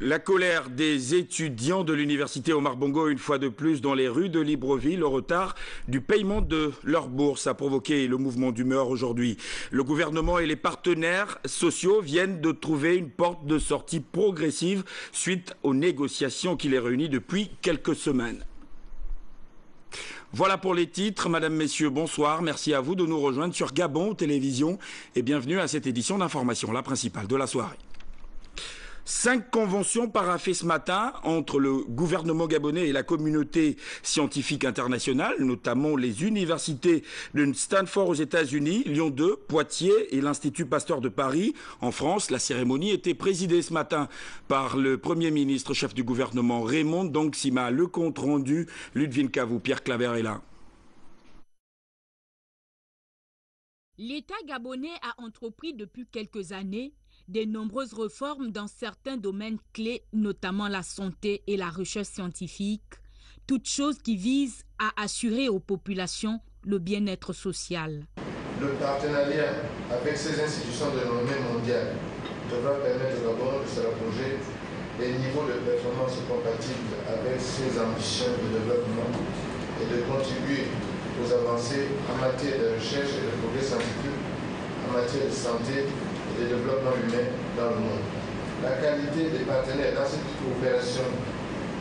La colère des étudiants de l'université Omar Bongo, une fois de plus dans les rues de Libreville, le retard du paiement de leur bourse a provoqué le mouvement d'humeur aujourd'hui. Le gouvernement et les partenaires sociaux viennent de trouver une porte de sortie progressive suite aux négociations qui les réunissent depuis quelques semaines. Voilà pour les titres. Madame, Messieurs, bonsoir. Merci à vous de nous rejoindre sur Gabon Télévision et bienvenue à cette édition d'information, la principale de la soirée. 5 conventions paraphées ce matin entre le gouvernement gabonais et la communauté scientifique internationale, notamment les universités de Stanford aux États-Unis, Lyon 2, Poitiers et l'Institut Pasteur de Paris. En France, la cérémonie était présidée ce matin par le Premier ministre, chef du gouvernement Raymond Dongsima. Le compte rendu, Ludwig Cavou, Pierre Claver est là. L'État gabonais a entrepris depuis quelques années de nombreuses réformes dans certains domaines clés, notamment la santé et la recherche scientifique, toutes choses qui visent à assurer aux populations le bien-être social. Le partenariat avec ces institutions de renommée mondiale devra permettre au Gabon de se rapprocher des niveaux de performance compatibles avec ses ambitions de développement et de contribuer aux avancées en matière de recherche et de progrès scientifique, en matière de santé et de développement humain dans le monde. La qualité des partenaires dans cette coopération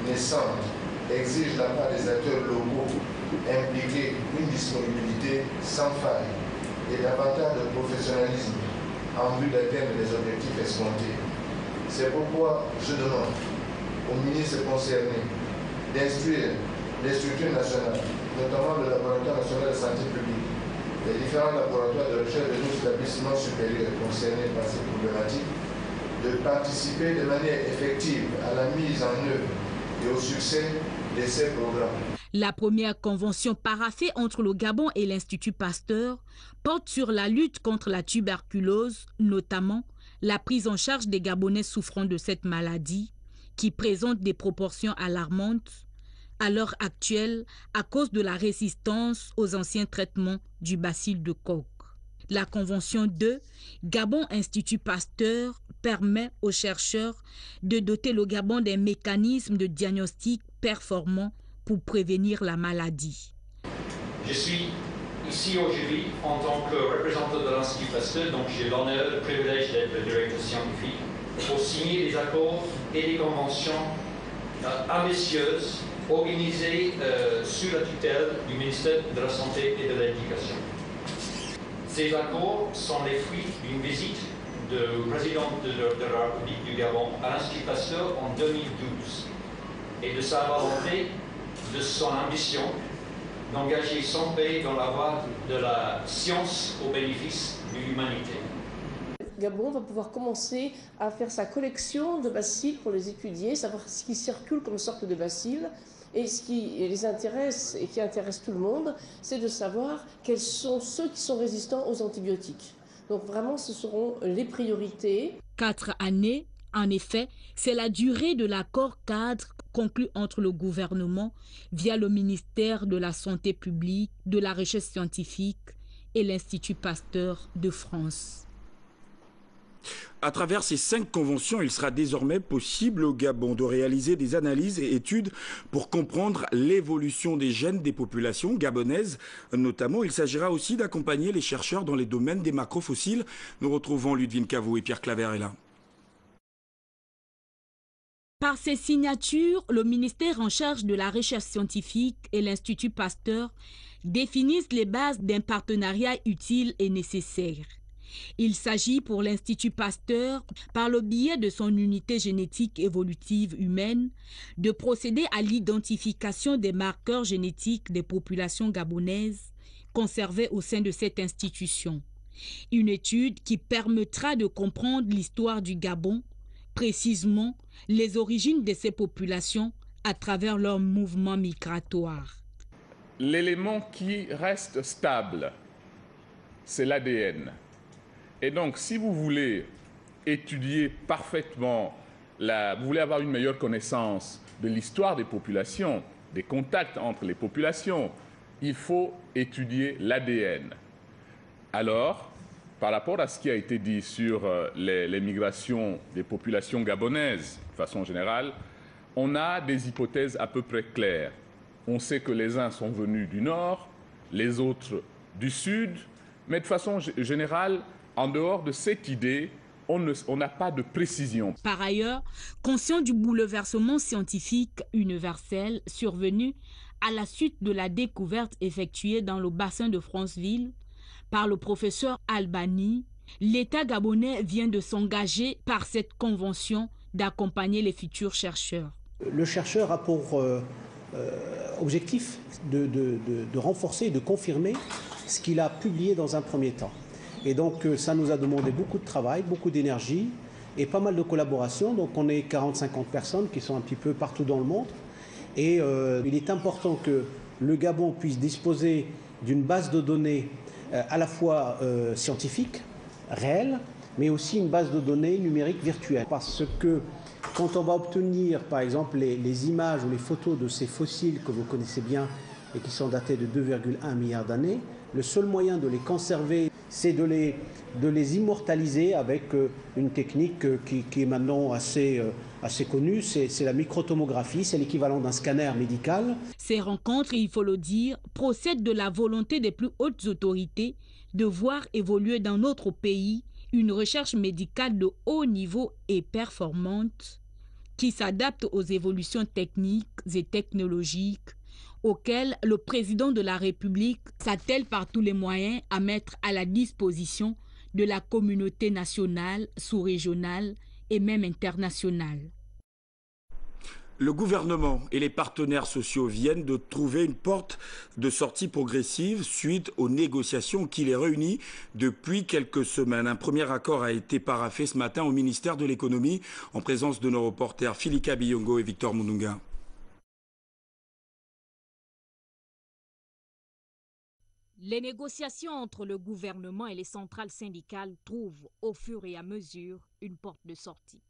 naissante exige de la part des acteurs locaux impliqués une disponibilité sans faille et davantage de professionnalisme en vue d'atteindre les objectifs escomptés. C'est pourquoi je demande aux ministres concernés d'instruire les structures nationales, notamment le laboratoire national de santé publique, les différents laboratoires de recherche de nos établissements supérieurs concernés par ces problématiques, de participer de manière effective à la mise en œuvre et au succès de ces programmes. La première convention paraphée entre le Gabon et l'Institut Pasteur porte sur la lutte contre la tuberculose, notamment la prise en charge des Gabonais souffrant de cette maladie, qui présente des proportions alarmantes à l'heure actuelle à cause de la résistance aux anciens traitements du bacille de Koch. La Convention 2, Gabon Institut Pasteur, permet aux chercheurs de doter le Gabon d'un mécanisme de diagnostic performant pour prévenir la maladie. Je suis ici aujourd'hui en tant que représentant de l'Institut Pasteur, donc j'ai l'honneur, le privilège d'être le directeur scientifique pour signer des accords et des conventions ambitieuses organisées sous la tutelle du ministère de la Santé et de l'Éducation. Ces accords sont les fruits d'une visite du président de la République du Gabon à l'Institut Pasteur en 2012 et de sa volonté, de son ambition d'engager son pays dans la voie de la science au bénéfice de l'humanité. Gabon va pouvoir commencer à faire sa collection de bacilles pour les étudier, savoir ce qui circule comme sorte de bacilles. Et ce qui les intéresse et qui intéresse tout le monde, c'est de savoir quels sont ceux qui sont résistants aux antibiotiques. Donc vraiment, ce seront les priorités. 4 années, en effet, c'est la durée de l'accord cadre conclu entre le gouvernement via le ministère de la Santé publique, de la Recherche scientifique et l'Institut Pasteur de France. À travers ces 5 conventions, il sera désormais possible au Gabon de réaliser des analyses et études pour comprendre l'évolution des gènes des populations gabonaises. Notamment, il s'agira aussi d'accompagner les chercheurs dans les domaines des macrofossiles. Nous retrouvons Ludwig Cavou et Pierre Claver est là. Par ces signatures, le ministère en charge de la recherche scientifique et l'Institut Pasteur définissent les bases d'un partenariat utile et nécessaire. Il s'agit pour l'Institut Pasteur, par le biais de son unité génétique évolutive humaine, de procéder à l'identification des marqueurs génétiques des populations gabonaises conservés au sein de cette institution. Une étude qui permettra de comprendre l'histoire du Gabon, précisément les origines de ces populations à travers leurs mouvements migratoires. L'élément qui reste stable, c'est l'ADN. Et donc, si vous voulez étudier parfaitement, vous voulez avoir une meilleure connaissance de l'histoire des populations, des contacts entre les populations, il faut étudier l'ADN. Alors, par rapport à ce qui a été dit sur les migrations des populations gabonaises, de façon générale, on a des hypothèses à peu près claires. On sait que les uns sont venus du nord, les autres du sud, mais de façon générale, en dehors de cette idée, on n'a pas de précision. Par ailleurs, conscient du bouleversement scientifique universel survenu à la suite de la découverte effectuée dans le bassin de Franceville par le professeur Albani, l'État gabonais vient de s'engager par cette convention d'accompagner les futurs chercheurs. Le chercheur a pour objectif de renforcer et de confirmer ce qu'il a publié dans un premier temps. Et donc ça nous a demandé beaucoup de travail, beaucoup d'énergie et pas mal de collaboration. Donc on est 40-50 personnes qui sont un petit peu partout dans le monde. Et il est important que le Gabon puisse disposer d'une base de données à la fois scientifique, réelle, mais aussi une base de données numérique virtuelle. Parce que quand on va obtenir, par exemple, les images ou les photos de ces fossiles que vous connaissez bien et qui sont datés de 2,1 milliards d'années, le seul moyen de les conserver, c'est de les immortaliser avec une technique qui est maintenant assez connue, c'est la microtomographie, c'est l'équivalent d'un scanner médical. Ces rencontres, il faut le dire, procèdent de la volonté des plus hautes autorités de voir évoluer dans notre pays une recherche médicale de haut niveau et performante qui s'adapte aux évolutions techniques et technologiques auxquelles le président de la République s'attelle par tous les moyens à mettre à la disposition de la communauté nationale, sous-régionale et même internationale. Le gouvernement et les partenaires sociaux viennent de trouver une porte de sortie progressive suite aux négociations qui les réunissent depuis quelques semaines. Un premier accord a été paraphé ce matin au ministère de l'économie en présence de nos reporters Philika Biyongo et Victor Moununga. Les négociations entre le gouvernement et les centrales syndicales trouvent au fur et à mesure une porte de sortie.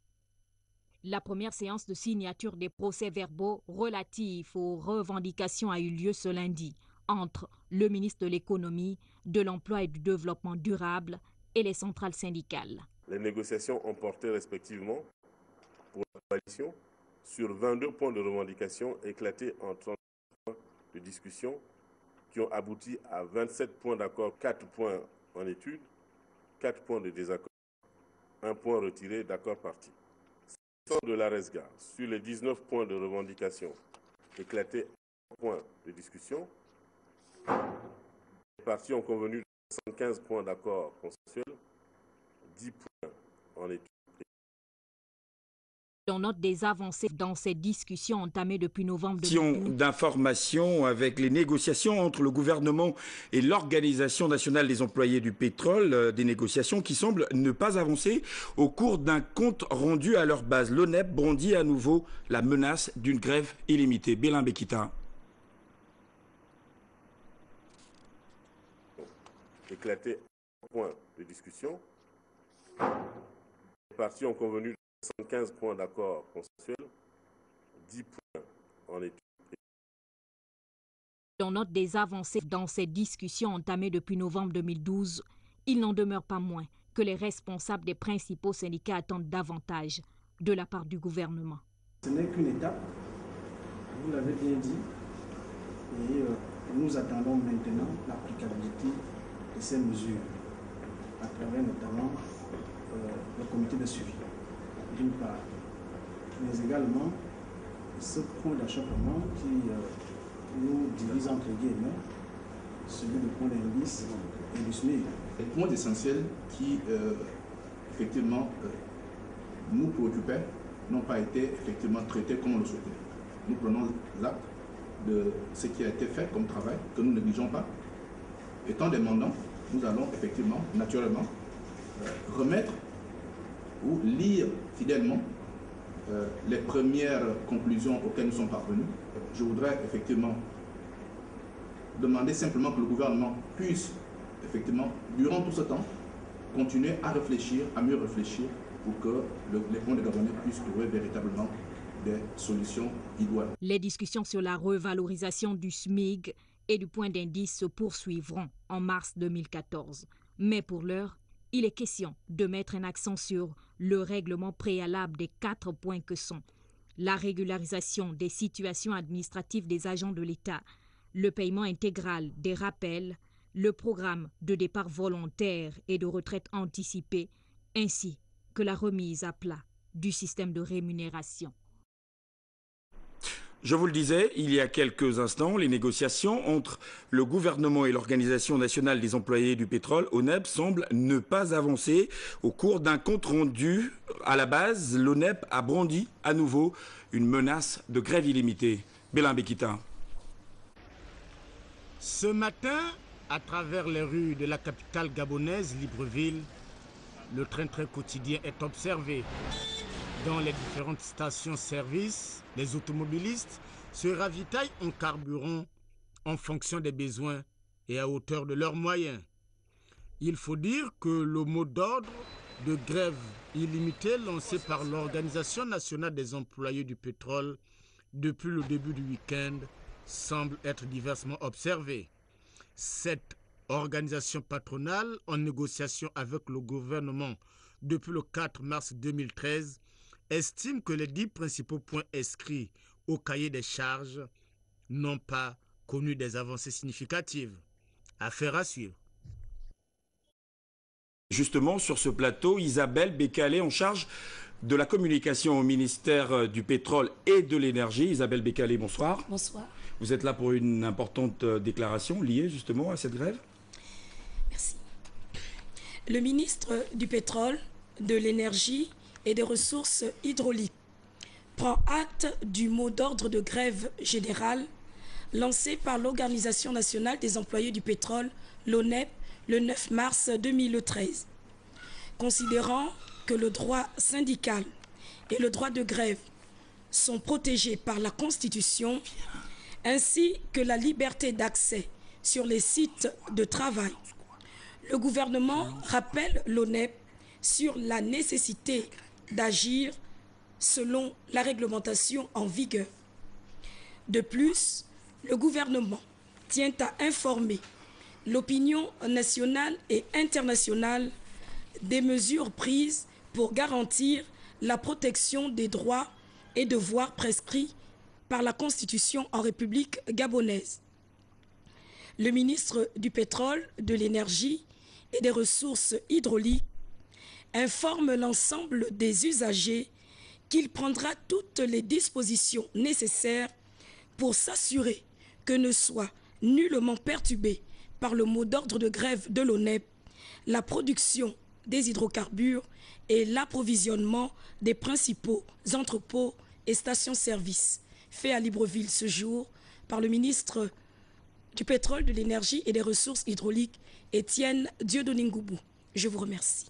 La première séance de signature des procès-verbaux relatifs aux revendications a eu lieu ce lundi entre le ministre de l'économie, de l'emploi et du développement durable et les centrales syndicales. Les négociations ont porté respectivement pour la coalition sur 22 points de revendication éclatés en 30 points de discussion qui ont abouti à 27 points d'accord, 4 points en étude, 4 points de désaccord, 1 point retiré d'accord parti. De la RESGA, sur les 19 points de revendication éclatés en points de discussion, les partis ont convenu de 75 points d'accord consensuels, 10 points en étude. On note des avancées dans ces discussions entamées depuis novembre 2012. D'information avec les négociations entre le gouvernement et l'Organisation nationale des employés du pétrole, des négociations qui semblent ne pas avancer au cours d'un compte rendu à leur base. L'ONEP brandit à nouveau la menace d'une grève illimitée. Bélin Bekita. Éclaté en point de discussion. Les partis ont convenu de 75 points d'accord consensuels, 10 points en étude. On note des avancées dans ces discussions entamées depuis novembre 2012. Il n'en demeure pas moins que les responsables des principaux syndicats attendent davantage de la part du gouvernement. Ce n'est qu'une étape, vous l'avez bien dit, et nous attendons maintenant l'applicabilité de ces mesures, à travers notamment le comité de suivi, d'une part, mais également ce point d'achoppement qui nous divise entre guillemets, celui du point d'indice et du SMIC. Les points essentiels qui, effectivement, nous préoccupaient n'ont pas été effectivement traités comme on le souhaitait. Nous prenons l'acte de ce qui a été fait comme travail, que nous ne négligeons pas. Étant des mandants, nous allons effectivement, naturellement, remettre ou lire fidèlement les premières conclusions auxquelles nous sommes parvenus. Je voudrais effectivement demander simplement que le gouvernement puisse, effectivement, durant tout ce temps, continuer à réfléchir, à mieux réfléchir pour que les ponts de Gabonais puissent trouver véritablement des solutions idoines. Les discussions sur la revalorisation du SMIC et du point d'indice se poursuivront en mars 2014. Mais pour l'heure, il est question de mettre un accent sur le règlement préalable des 4 points que sont la régularisation des situations administratives des agents de l'État, le paiement intégral des rappels, le programme de départ volontaire et de retraite anticipée, ainsi que la remise à plat du système de rémunération. Je vous le disais, il y a quelques instants, les négociations entre le gouvernement et l'Organisation nationale des employés du pétrole, ONEP, semblent ne pas avancer. Au cours d'un compte rendu à la base, l'ONEP a brandi à nouveau une menace de grève illimitée. Bélin Bekita. Ce matin, à travers les rues de la capitale gabonaise, Libreville, le train-train quotidien est observé. Dans les différentes stations-service, les automobilistes se ravitaillent en carburant en fonction des besoins et à hauteur de leurs moyens. Il faut dire que le mot d'ordre de grève illimitée lancé par l'Organisation nationale des employés du pétrole depuis le début du week-end semble être diversement observé. Cette organisation patronale, en négociation avec le gouvernement depuis le 4 mars 2013, estime que les 10 principaux points inscrits au cahier des charges n'ont pas connu des avancées significatives. Affaire à suivre. Justement, sur ce plateau, Isabelle Bécalé, en charge de la communication au ministère du Pétrole et de l'Énergie. Isabelle Bécalé, bonsoir. Bonsoir. Vous êtes là pour une importante déclaration liée justement à cette grève. Merci. Le ministre du Pétrole, de l'Énergie et des Ressources hydrauliques prend acte du mot d'ordre de grève générale lancé par l'Organisation nationale des employés du pétrole, l'ONEP, le 9 mars 2013. Considérant que le droit syndical et le droit de grève sont protégés par la Constitution, ainsi que la liberté d'accès sur les sites de travail, le gouvernement rappelle l'ONEP sur la nécessité d'agir selon la réglementation en vigueur. De plus, le gouvernement tient à informer l'opinion nationale et internationale des mesures prises pour garantir la protection des droits et devoirs prescrits par la Constitution en République gabonaise. Le ministre du Pétrole, de l'Énergie et des Ressources hydrauliques informe l'ensemble des usagers qu'il prendra toutes les dispositions nécessaires pour s'assurer que ne soit nullement perturbée par le mot d'ordre de grève de l'ONEP la production des hydrocarbures et l'approvisionnement des principaux entrepôts et stations-service, fait à Libreville ce jour par le ministre du Pétrole, de l'Énergie et des Ressources hydrauliques, Étienne Dieudonné Ngoubou. Je vous remercie.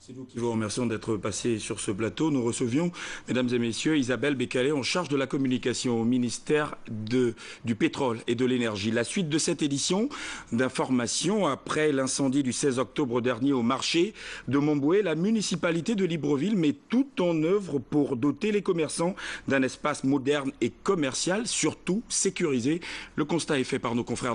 C'est nous qui vous remercions d'être passés sur ce plateau. Nous recevions, mesdames et messieurs, Isabelle Bécalé, en charge de la communication au ministère du Pétrole et de l'Énergie. La suite de cette édition d'information, après l'incendie du 16 octobre dernier au marché de Montboué, la municipalité de Libreville met tout en œuvre pour doter les commerçants d'un espace moderne et commercial, surtout sécurisé. Le constat est fait par nos confrères.